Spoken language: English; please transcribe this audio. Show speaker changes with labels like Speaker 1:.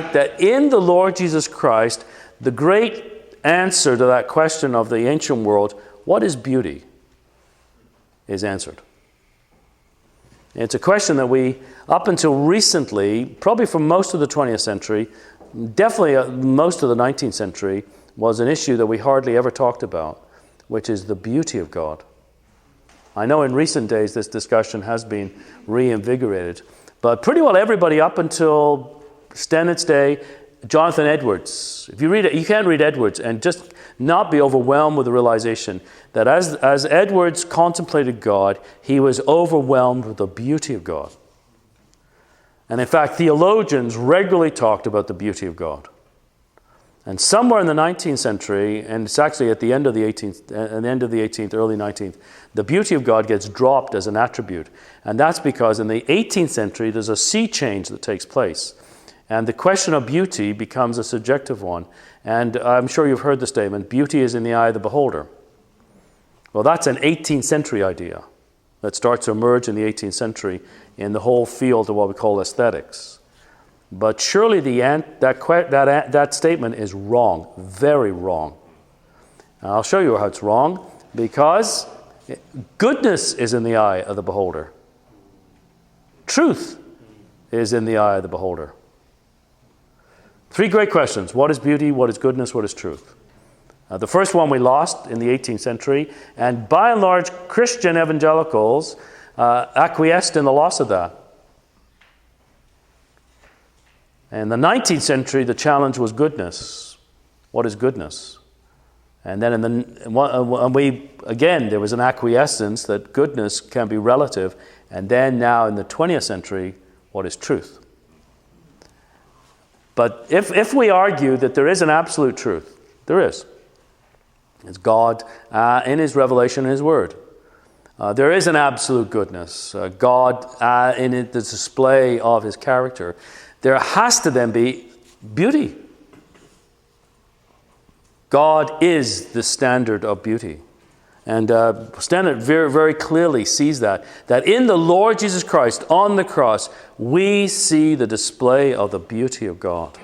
Speaker 1: that in the Lord Jesus Christ, the great answer to that question of the ancient world, what is beauty, is answered. It's a question that we, up until recently, probably for most of the 20th century, definitely most of the 19th century, was an issue that we hardly ever talked about, which is the beauty of God. I know in recent days this discussion has been reinvigorated, but pretty well everybody up until Stennett's day, Jonathan Edwards. If you read it, you can't read Edwards and just not be overwhelmed with the realization that as Edwards contemplated God, he was overwhelmed with the beauty of God. And in fact, theologians regularly talked about the beauty of God. And somewhere in the 19th century, and it's actually at the end of the 18th, early 19th, the beauty of God gets dropped as an attribute. And that's because in the 18th century, there's a sea change that takes place. And the question of beauty becomes a subjective one. And I'm sure you've heard the statement, beauty is in the eye of the beholder. Well, that's an 18th century idea that starts to emerge in the 18th century in the whole field of what we call aesthetics. But surely that statement is wrong, very wrong. And I'll show you how it's wrong, because goodness is in the eye of the beholder. Truth is in the eye of the beholder. Three great questions. What is beauty? What is goodness? What is truth? The first one we lost in the 18th century, and by and large, Christian evangelicals acquiesced in the loss of that. In the 19th century, the challenge was goodness. What is goodness? And then there was an acquiescence that goodness can be relative. And then now in the 20th century, what is truth? But if we argue that there is an absolute truth, there is. It's God in His revelation in His Word. There is an absolute goodness. God in the display of His character. There has to then be beauty. God is the standard of beauty. And Stennett very, very clearly sees that in the Lord Jesus Christ on the cross, we see the display of the beauty of God.